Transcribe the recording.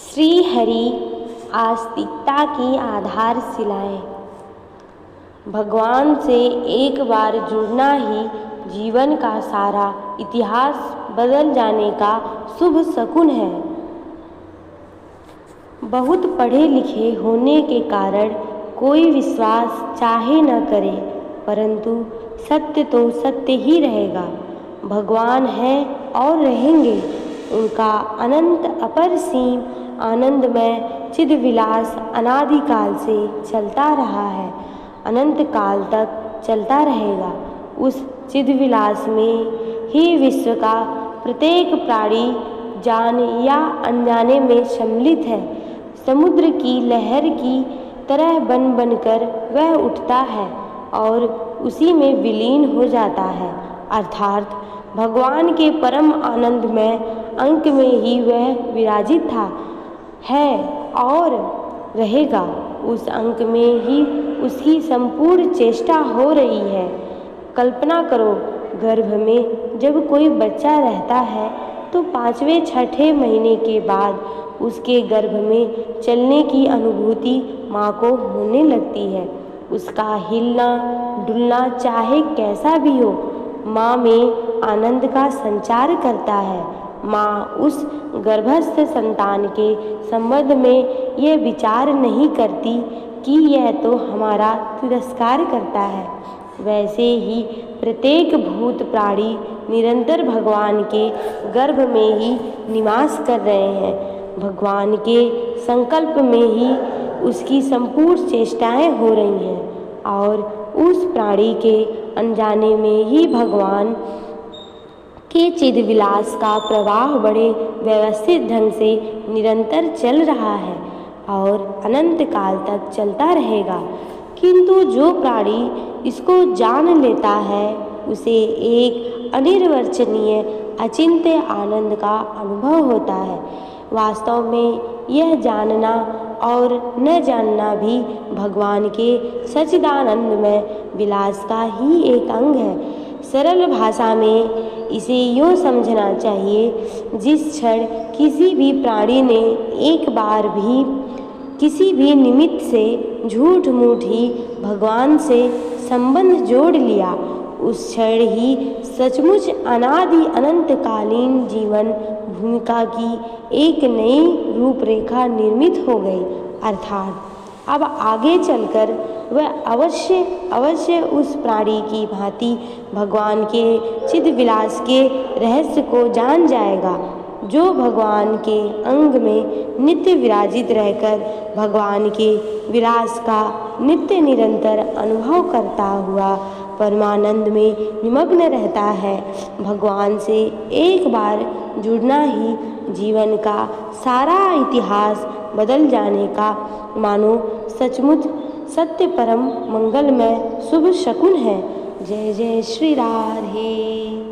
श्री हरि आस्तिकता की आधारशिलाएं। भगवान से एक बार जुड़ना ही जीवन का सारा इतिहास बदल जाने का शुभ शकुन है। बहुत पढ़े लिखे होने के कारण कोई विश्वास चाहे न करे, परंतु सत्य तो सत्य ही रहेगा। भगवान हैं और रहेंगे। उनका अनंत अपरसीम आनंदमय चिद्विलास अनादिकाल से चलता रहा है, अनंत काल तक चलता रहेगा। उस चिद्विलास में ही विश्व का प्रत्येक प्राणी जाने या अनजाने में सम्मिलित है। समुद्र की लहर की तरह बन बनकर वह उठता है और उसी में विलीन हो जाता है, अर्थात भगवान के परम आनंदमय अंक में ही वह विराजित था, है और रहेगा। उस अंक में ही उसकी संपूर्ण चेष्टा हो रही है। कल्पना करो, गर्भ में जब कोई बच्चा रहता है तो 5वें 6ठे महीने के बाद उसके गर्भ में चलने की अनुभूति माँ को होने लगती है। उसका हिलना डुलना चाहे कैसा भी हो, माँ में आनंद का संचार करता है। माँ उस गर्भस्थ संतान के संबंध में यह विचार नहीं करती कि यह तो हमारा तिरस्कार करता है। वैसे ही प्रत्येक भूत प्राणी निरंतर भगवान के गर्भ में ही निवास कर रहे हैं। भगवान के संकल्प में ही उसकी संपूर्ण चेष्टाएं हो रही हैं और उस प्राणी के अनजाने में ही भगवान के चिद्विलास का प्रवाह बड़े व्यवस्थित ढंग से निरंतर चल रहा है और अनंत काल तक चलता रहेगा। किंतु जो प्राणी इसको जान लेता है उसे एक अनिर्वचनीय अचिंत्य आनंद का अनुभव होता है। वास्तव में यह जानना और न जानना भी भगवान के सच्चिदानंदमय विलास का ही एक अंग है। सरल भाषा में इसे यूँ समझना चाहिए, जिस क्षण किसी भी प्राणी ने एक बार भी किसी भी निमित्त से झूठ मूठ ही भगवान से संबंध जोड़ लिया, उस क्षण ही सचमुच अनादि अनंतकालीन जीवन भूमिका की एक नई रूपरेखा निर्मित हो गई। अर्थात अब आगे चलकर वह अवश्य उस प्राणी की भांति भगवान के चिद्विलास के रहस्य को जान जाएगा, जो भगवान के अंग में नित्य विराजित रहकर भगवान के विलास का नित्य निरंतर अनुभव करता हुआ परमानंद में निमग्न रहता है। भगवान से एक बार जुड़ना ही जीवन का सारा इतिहास बदल जाने का मानो सचमुच सत्य परम मंगलमय शुभ शकुन है। जय जय श्री राधे।